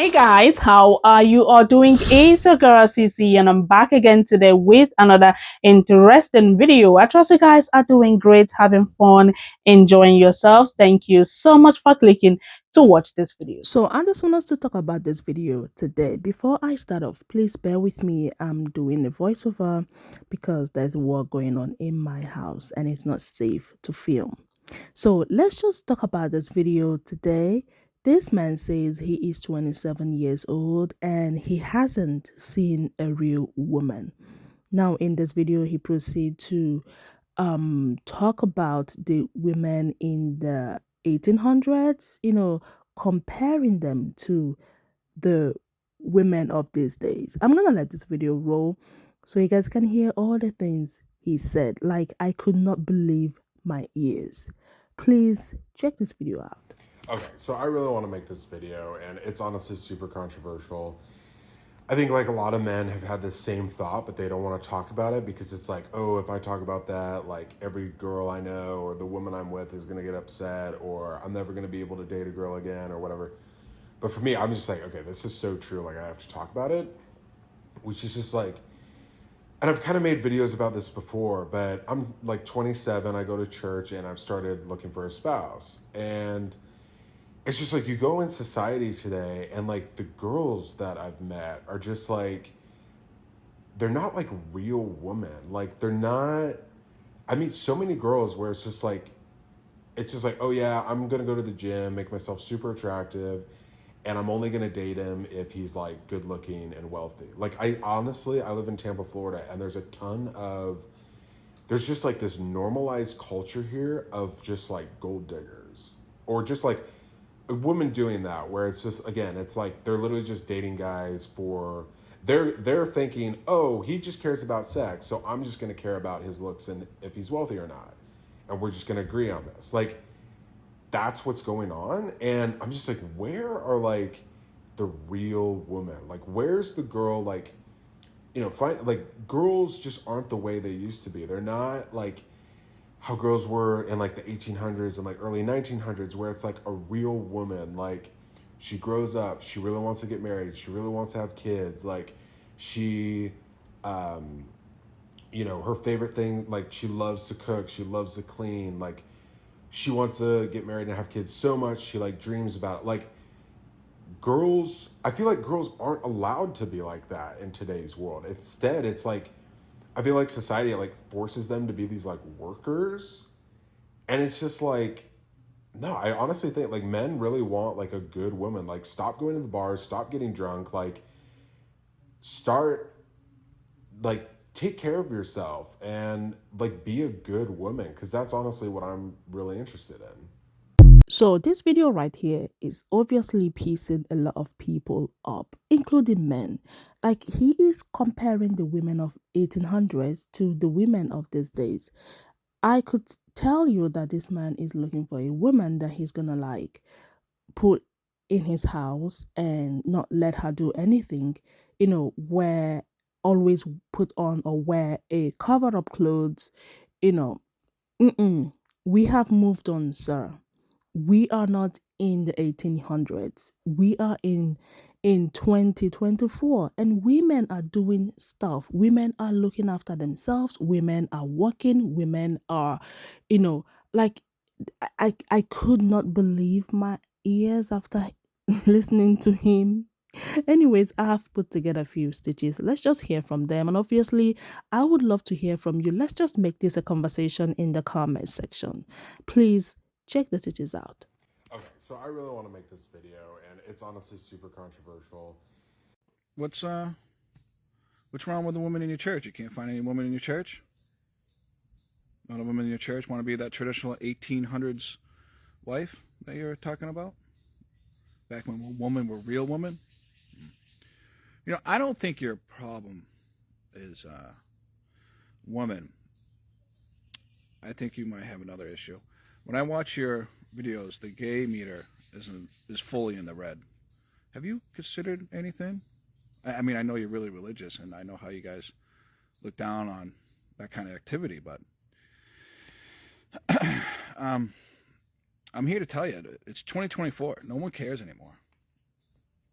Hey guys, how are you all doing? It's your girl CC and I'm back again today with another interesting video. I trust you guys are doing great, having fun, enjoying yourselves. Thank you so much for clicking to watch this video. So I just want us to talk about this video today. Before I start off, please bear with me. I'm doing a voiceover because there's war going on in my house and it's not safe to film. So let's just talk about this video today. This man says he is 27 years old and he hasn't seen a real woman. Now, in this video, he proceeds to talk about the women in the 1800s, comparing them to the women of these days. I'm gonna let this video roll so you guys can hear all the things he said. Like, I could not believe my ears. Please check this video out. Okay, so I really want to make this video, and it's honestly super controversial. I think like a lot of men have had this same thought, but they don't want to talk about it because it's like, oh, if I talk about that, like every girl I know or the woman I'm with is going to get upset, or I'm never going to be able to date a girl again or whatever. But for me, I'm just like, okay, this is so true. Like I have to talk about it, which is just like, and I've kind of made videos about this before, but I'm like 27, I go to church and I've started looking for a spouse. And it's just like you go in society today and like the girls that I've met are just like, they're not like real women. Like they're not, I meet so many girls where it's just like, oh yeah, I'm going to go to the gym, make myself super attractive, and I'm only going to date him if he's like good looking and wealthy. Like I honestly, I live in Tampa, Florida, and there's just like this normalized culture here of just like gold diggers or just like a woman doing that, where it's just, again, it's like they're literally just dating guys for, they're thinking, oh, he just cares about sex, so I'm just going to care about his looks and if he's wealthy or not, and we're just going to agree on this. Like that's what's going on. And I'm just like, where are like the real women? Like where's the girl? Like, find like girls just aren't the way they used to be. They're not like how girls were in like the 1800s and like early 1900s, where it's like a real woman. Like she grows up, she really wants to get married, she really wants to have kids. Like she her favorite thing, like she loves to cook, she loves to clean, like she wants to get married and have kids so much she like dreams about it. Like girls, I feel like girls aren't allowed to be like that in today's world. Instead, it's like I feel like society like forces them to be these like workers. And it's just like, no, I honestly think like men really want like a good woman. Like stop going to the bars, stop getting drunk, like start like take care of yourself and like be a good woman, because that's honestly what I'm really interested in. So this video right here is obviously pissing a lot of people up, including men. Like he is comparing the women of 1800s to the women of these days. I could tell you that this man is looking for a woman that he's gonna like put in his house and not let her do anything, wear always put on or wear a cover up clothes, you know. Mm-mm. We have moved on, sir. We are not in the 1800s. We are in 2024, and women are doing stuff. Women are looking after themselves. Women are working. Women are, you know, like I could not believe my ears after listening to him. Anyways, I have put together a few stitches. Let's just hear from them. And obviously, I would love to hear from you. Let's just make this a conversation in the comment section. Please check the stitches out. Okay, so I really want to make this video, and it's honestly super controversial. What's wrong with the woman in your church? You can't find any woman in your church? Not a woman in your church want to be that traditional 1800s wife that you're talking about? Back when women were real women? I don't think your problem is woman. I think you might have another issue. When I watch your videos, the gay meter is fully in the red. Have you considered anything? I mean, I know you're really religious, and I know how you guys look down on that kind of activity, but I'm here to tell you, it's 2024. No one cares anymore.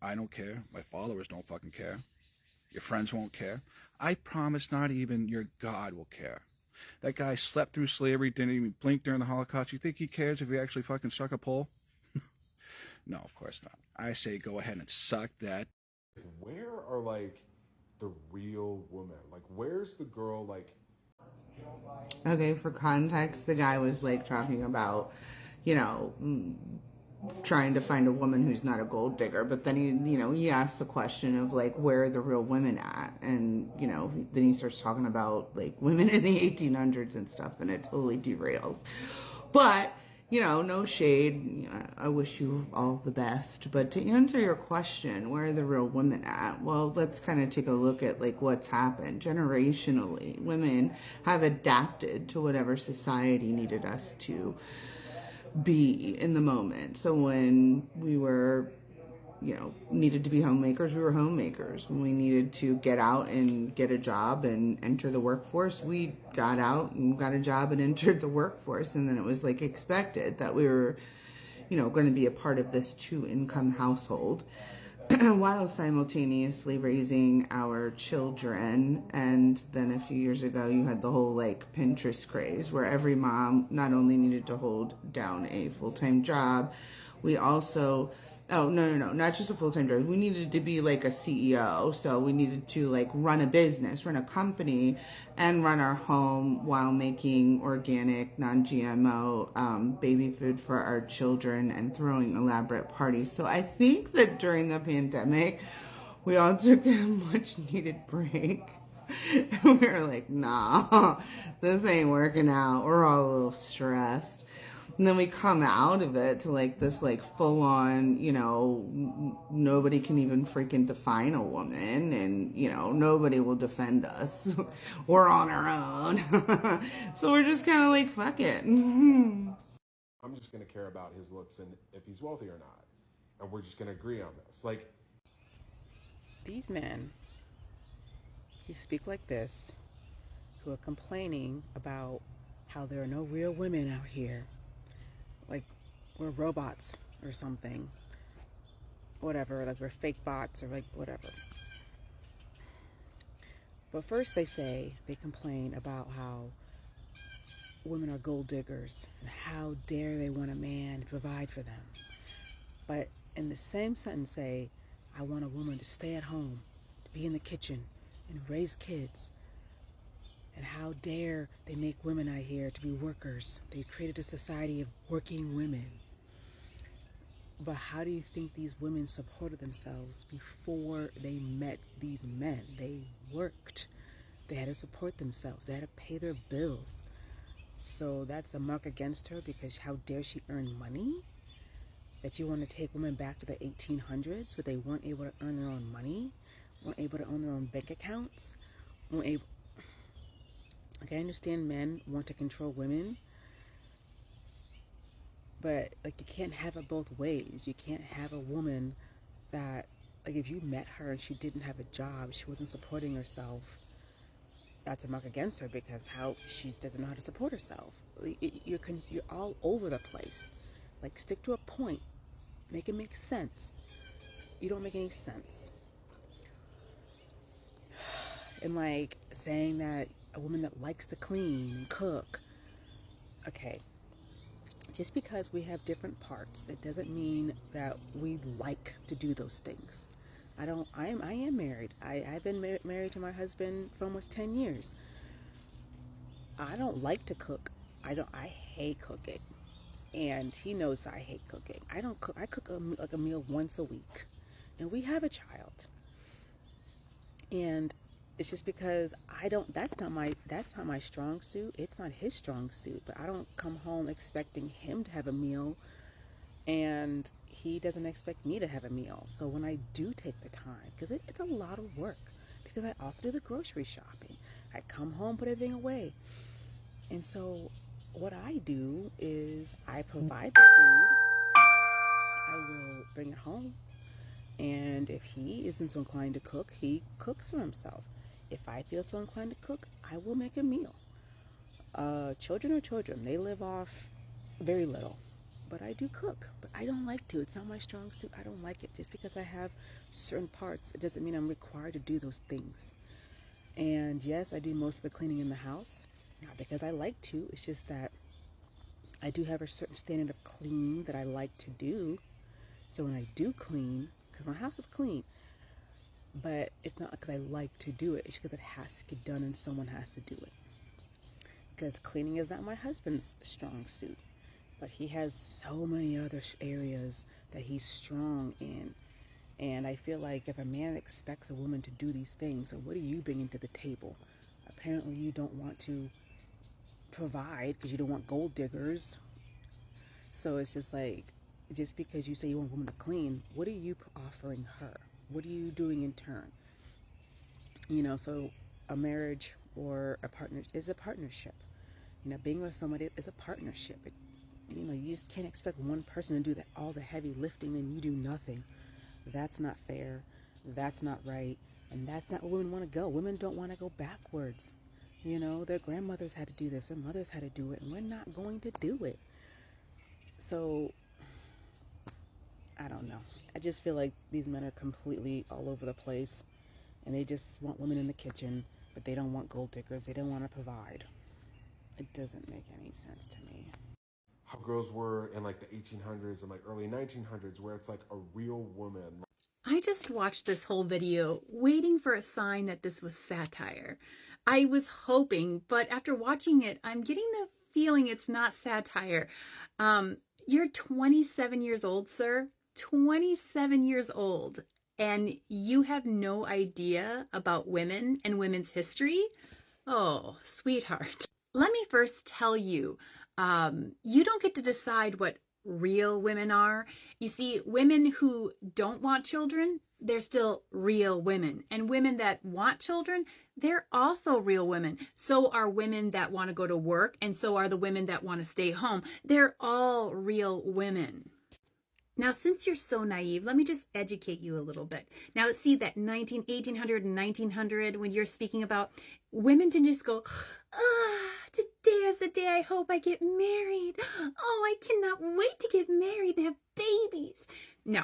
I don't care. My followers don't fucking care. Your friends won't care. I promise not even your God will care. That guy slept through slavery, didn't even blink during the Holocaust. You think he cares if he actually fucking suck a pole? No, of course not. I say go ahead and suck that. Where are like the real women? Like, where's the girl? Like, Okay, for context, the guy was like talking about, you know, trying to find a woman who's not a gold digger. But then he asked the question of like, where are the real women at? And, then he starts talking about like women in the 1800s and stuff, and it totally derails. But, no shade. I wish you all the best. But to answer your question, where are the real women at? Well, let's kind of take a look at like what's happened. Generationally, women have adapted to whatever society needed us to be in the moment. So when we were, needed to be homemakers, we were homemakers. When we needed to get out and get a job and enter the workforce, we got out and got a job and entered the workforce. And then it was like expected that we were, going to be a part of this 2-income household while simultaneously raising our children. And then a few years ago, you had the whole like Pinterest craze where every mom not only needed to hold down a full-time job, we also, no, not just a full-time job. We needed to be like a CEO. So we needed to like run a business, run a company, and run our home while making organic, non-GMO baby food for our children and throwing elaborate parties. So I think that during the pandemic, we all took that much needed break. And we were like, nah, this ain't working out. We're all a little stressed. And then we come out of it to like this like full on, nobody can even freaking define a woman, and, nobody will defend us. We're on our own. So we're just kind of like, fuck it. I'm just gonna care about his looks and if he's wealthy or not, and we're just gonna agree on this. Like, these men who speak like this, who are complaining about how there are no real women out here, like we're robots or something, whatever, like we're fake bots or like whatever. But first they complain about how women are gold diggers and how dare they want a man to provide for them. But in the same sentence say, I want a woman to stay at home, to be in the kitchen and raise kids. And how dare they make women out here to be workers. They created a society of working women. But how do you think these women supported themselves before they met these men? They worked. They had to support themselves. They had to pay their bills. So that's a mark against her, because how dare she earn money? That you want to take women back to the 1800s where they weren't able to earn their own money, weren't able to own their own bank accounts, weren't able... Like, I understand men want to control women, but like you can't have it both ways. You can't have a woman that, like, if you met her and she didn't have a job, she wasn't supporting herself, that's a mark against her, because how she doesn't know how to support herself. You're all over the place. Like, stick to a point, make it make sense. You don't make any sense. And like saying that a woman that likes to clean and cook, okay, just because we have different parts, it doesn't mean that we like to do those things. I am married. I've been married to my husband for almost 10 years. I don't like to cook. I hate cooking. And he knows I hate cooking. I don't cook. I cook like a meal once a week. And we have a child. And it's just because that's not my strong suit. It's not his strong suit. But I don't come home expecting him to have a meal, and he doesn't expect me to have a meal. So when I do take the time, because it's a lot of work, because I also do the grocery shopping. I come home, put everything away. And so what I do is I provide the food. I will bring it home. And if he isn't so inclined to cook, he cooks for himself. If I feel so inclined to cook, I will make a meal. Children are children. They live off very little. But I do cook. But I don't like to. It's not my strong suit. I don't like it. Just because I have certain parts, it doesn't mean I'm required to do those things. And yes, I do most of the cleaning in the house, not because I like to. It's just that I do have a certain standard of clean that I like to do. So when I do clean, because my house is clean, but it's not because I like to do it. It's because it has to get done and someone has to do it. Because cleaning is not my husband's strong suit, but he has so many other areas that he's strong in. And I feel like if a man expects a woman to do these things, then what are you bringing to the table? Apparently you don't want to provide because you don't want gold diggers. So it's just like, just because you say you want a woman to clean, what are you offering her? What are you doing in turn? You know, so a marriage or a partner is a partnership. You know, being with somebody is a partnership. You know, you just can't expect one person to do all the heavy lifting and you do nothing. That's not fair. That's not right. And that's not where women want to go. Women don't want to go backwards. You know, their grandmothers had to do this, their mothers had to do it, and we're not going to do it. So, I don't know. I just feel like these men are completely all over the place, and they just want women in the kitchen, but they don't want gold diggers. They don't want to provide. It doesn't make any sense to me. How girls were in like the 1800s and like early 1900s, where it's like a real woman. I just watched this whole video waiting for a sign that this was satire. I was hoping, but after watching it, I'm getting the feeling it's not satire. You're 27 years old, sir. 27 years old. And you have no idea about women and women's history? Oh, sweetheart. Let me first tell you, you don't get to decide what real women are. You see, women who don't want children, they're still real women. And women that want children, they're also real women. So are women that want to go to work, and so are the women that want to stay home. They're all real women. Now, since you're so naive, let me just educate you a little bit. Now, see that 1800 and 1900, when you're speaking about, women didn't just go, today is the day I hope I get married. Oh, I cannot wait to get married and have babies. No,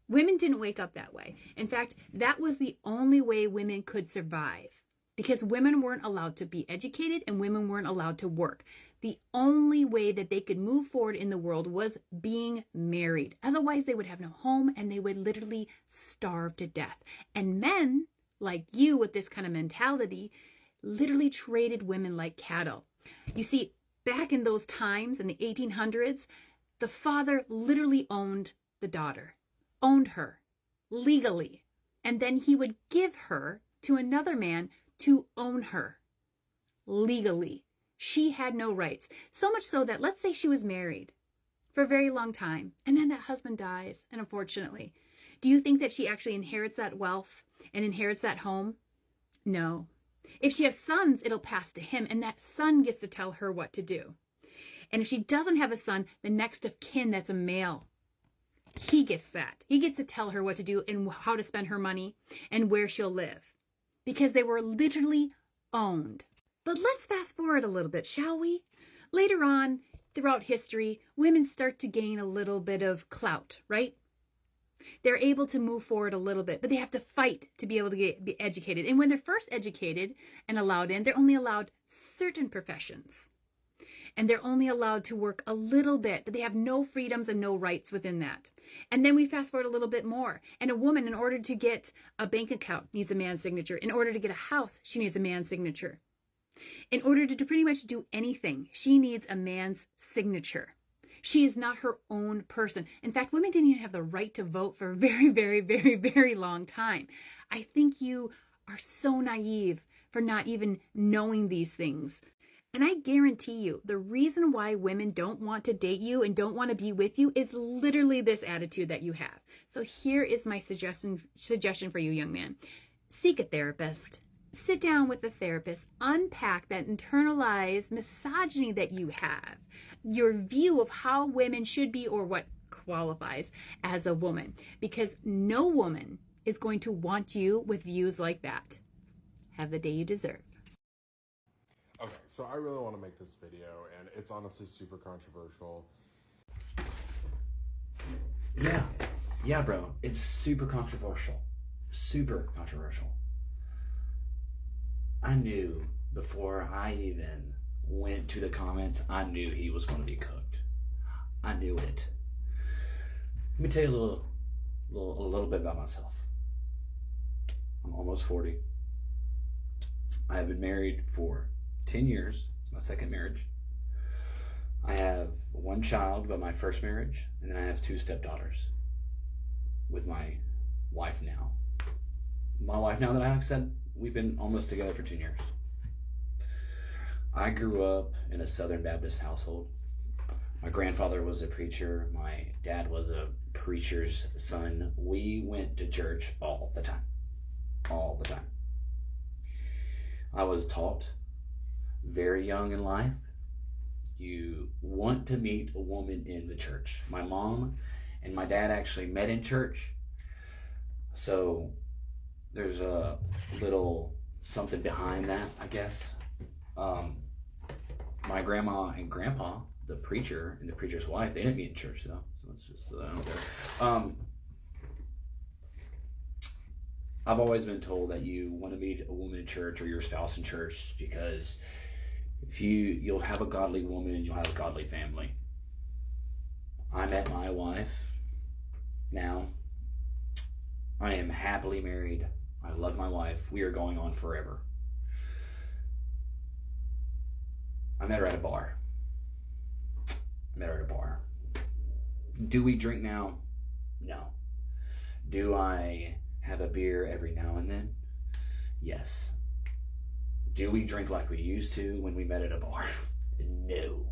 women didn't wake up that way. In fact, that was the only way women could survive, because women weren't allowed to be educated and women weren't allowed to work. The only way that they could move forward in the world was being married. Otherwise, they would have no home and they would literally starve to death. And men like you with this kind of mentality literally traded women like cattle. You see, back in those times, in the 1800s, the father literally owned the daughter, owned her legally. And then he would give her to another man to own her legally. She had no rights. So much so that, let's say she was married for a very long time, and then that husband dies, and unfortunately, do you think that she actually inherits that wealth and inherits that home? No. If she has sons, it'll pass to him, and that son gets to tell her what to do. And if she doesn't have a son, the next of kin that's a male, he gets that. He gets to tell her what to do and how to spend her money and where she'll live, because they were literally owned. But let's fast forward a little bit, shall we? Later on, throughout history, women start to gain a little bit of clout, right? They're able to move forward a little bit, but they have to fight to be able to be educated. And when they're first educated and allowed in, they're only allowed certain professions. And they're only allowed to work a little bit, but they have no freedoms and no rights within that. And then we fast forward a little bit more. And a woman, in order to get a bank account, needs a man's signature. In order to get a house, she needs a man's signature. In order to pretty much do anything, she needs a man's signature. She is not her own person. In fact, women didn't even have the right to vote for a very, very, very, very long time. I think you are so naive for not even knowing these things. And I guarantee you, the reason why women don't want to date you and don't want to be with you is literally this attitude that you have. So here is my suggestion for you, young man. Seek a therapist. Sit down with the therapist, unpack that internalized misogyny that you have, your view of how women should be or what qualifies as a woman, because no woman is going to want you with views like that. Have the day you deserve. Okay, so I really want to make this video, and it's honestly super controversial. Yeah, bro. It's super controversial. Super controversial. I knew before I even went to the comments, I knew he was going to be cooked. I knew it. Let me tell you a little bit about myself. I'm almost 40. I have been married for 10 years. It's my second marriage. I have one child by my first marriage, and then I have 2 stepdaughters with my wife now. My wife now that I said, we've been almost together for 10 years. I grew up in a Southern Baptist household. My grandfather was a preacher. My dad was a preacher's son. We went to church all the time. All the time. I was taught very young in life, you want to meet a woman in the church. My mom and my dad actually met in church. So there's a little something behind that, I guess. My grandma and grandpa, the preacher and the preacher's wife, they didn't meet in church though. So it's just so that I don't know. I've always been told that you want to meet a woman in church or your spouse in church because if you'll have a godly woman, you'll have a godly family. I met my wife now. I am happily married. I love my wife. We are going on forever. I met her at a bar. Do we drink now? No. Do I have a beer every now and then? Yes. Do we drink like we used to when we met at a bar? No.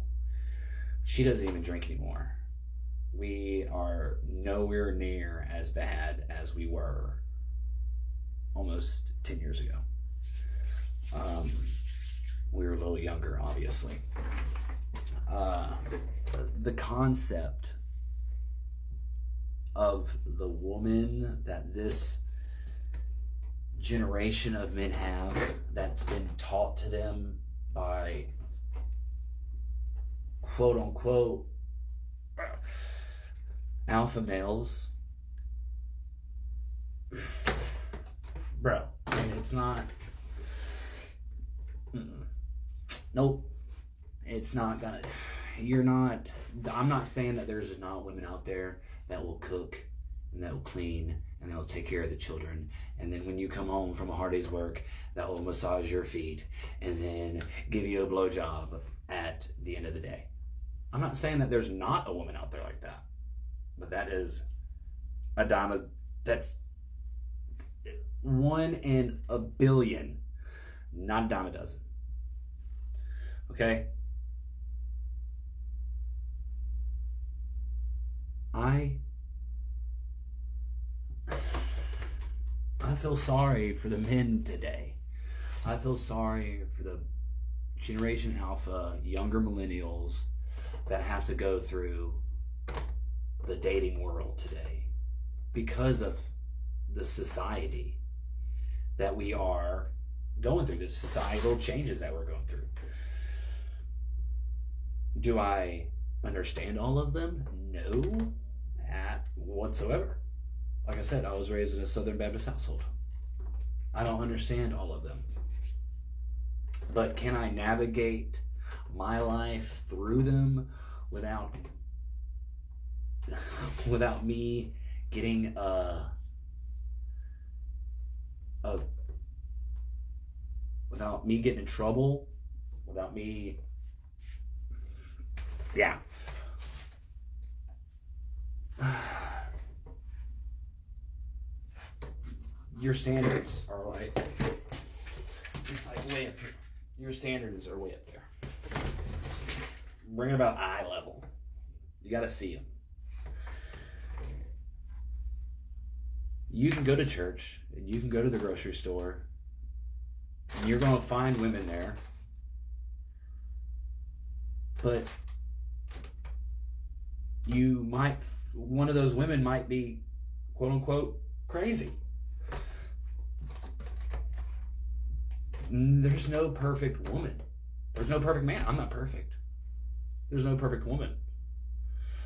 She doesn't even drink anymore. We are nowhere near as bad as we were almost 10 years ago. We were a little younger, obviously. The concept of the woman that this generation of men have, that's been taught to them by quote unquote alpha males, bro, I mean, it's not, nope, it's not gonna, I'm not saying that there's not women out there that will cook and that will clean and that will take care of the children, and then when you come home from a hard day's work, that will massage your feet and then give you a blowjob at the end of the day. I'm not saying that there's not a woman out there like that, but that is a dime. That's 1 in a billion, not a dime a dozen. Okay? I feel sorry for the men today. I feel sorry for the Generation Alpha, younger millennials that have to go through the dating world today because of the society that we are going through, the societal changes that we're going through. Do I understand all of them? No, whatsoever. Like I said, I was raised in a Southern Baptist household. I don't understand all of them. But can I navigate my life through them without me getting without me getting in trouble, without me, yeah. Your standards are like, it's like way up here. Your standards are way up there. Bring it about eye level. You got to see them. You can go to church and you can go to the grocery store and you're going to find women there, but one of those women might be quote unquote crazy. There's no perfect woman. There's no perfect man. I'm not perfect. There's no perfect woman.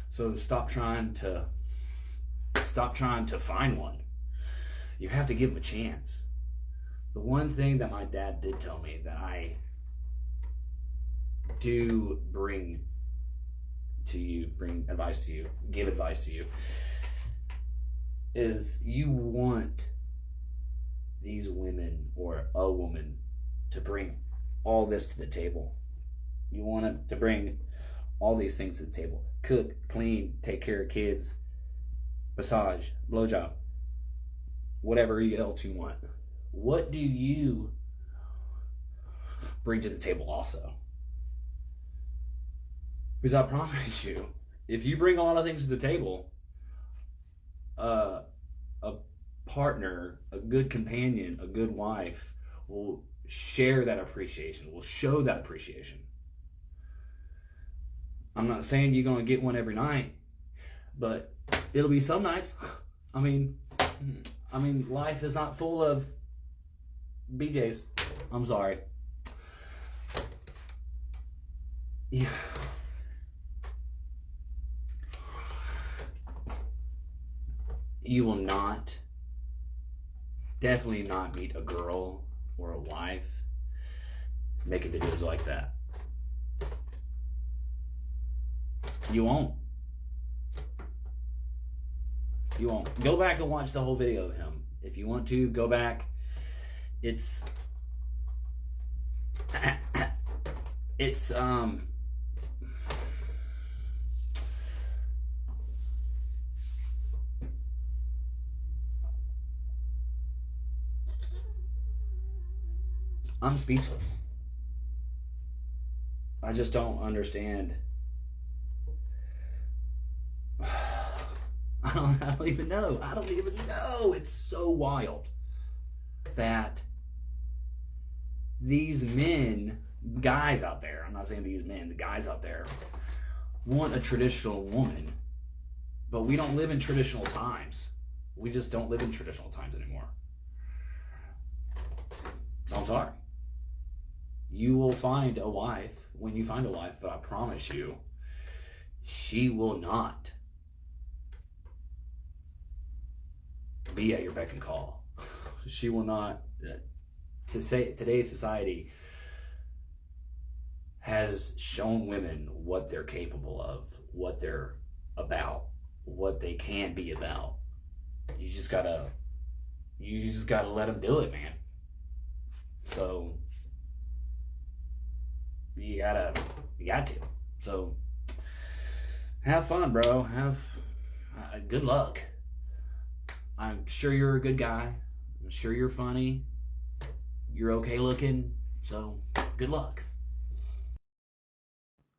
So stop trying to Stop trying to find one. You have to give them a chance. The one thing that my dad did tell me that I do bring to you, bring advice to you, give advice to you, is you want these women or a woman to bring all this to the table. You want them to bring all these things to the table. Cook, clean, take care of kids, massage, blowjob, whatever else you want. What do you bring to the table also? Because I promise you, if you bring a lot of things to the table, a partner, a good companion, a good wife will share that appreciation, will show that appreciation. I'm not saying you're going to get one every night, but it'll be some nights. I mean, life is not full of BJs. I'm sorry. Yeah. You will not, definitely not meet a girl or a wife making videos like that. You won't. You won't. Go back and watch the whole video of him. If you want to, go back. It's I'm speechless. I just don't understand. I don't even know. I don't even know. It's so wild that these men, guys out there, I'm not saying these men, the guys out there, want a traditional woman, but we don't live in traditional times. We just don't live in traditional times anymore. So I'm sorry. You will find a wife when you find a wife, but I promise you, she will not be at your beck and call. She will not. To say today's society has shown women what they're capable of, what they're about, what they can be about. You just gotta let them do it, man. So you got to. So have fun, bro. Have good luck. I'm sure you're a good guy. I'm sure you're funny. You're okay looking. So good luck.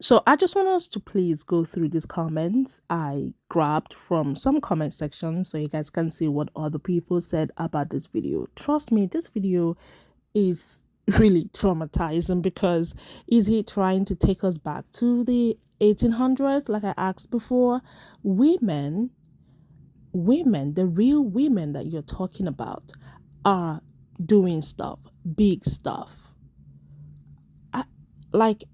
So I just want us to please go through these comments I grabbed from some comment sections so you guys can see what other people said about this video. Trust me, this video is really traumatizing because is he trying to take us back to the 1800s like I asked before? Women, the real women that you're talking about are doing stuff, big stuff. Like,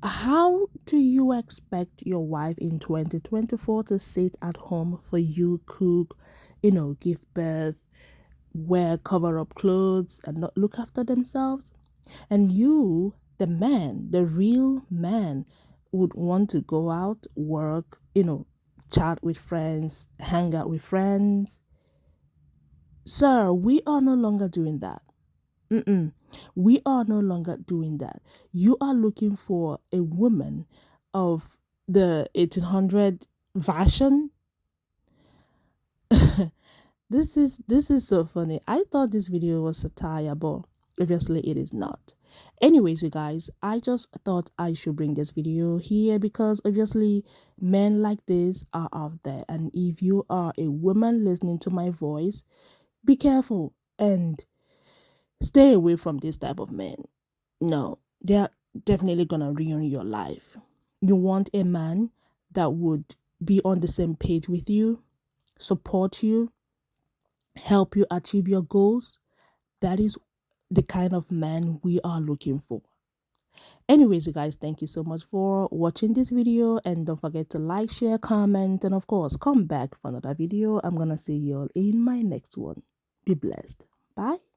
how do you expect your wife in 2024 to sit at home for you, cook, give birth, wear cover up clothes, and not look after themselves? And you, the man, the real man, would want to go out, work, chat with friends, hang out with friends. Sir, we are no longer doing that. We are no longer doing that. You are looking for a woman of the 1800 version. This is so funny. I thought this video was satire, but obviously it is not. Anyways, you guys, I just thought I should bring this video here because obviously men like this are out there, and if you are a woman listening to my voice, be careful and stay away from this type of men. No, they're definitely gonna ruin your life. You want a man that would be on the same page with you, support you, help you achieve your goals. That is the kind of man we are looking for. Anyways, you guys, thank you so much for watching this video, and don't forget to like, share, comment, and of course come back for another video. I'm gonna see you all in my next one. Be blessed. Bye.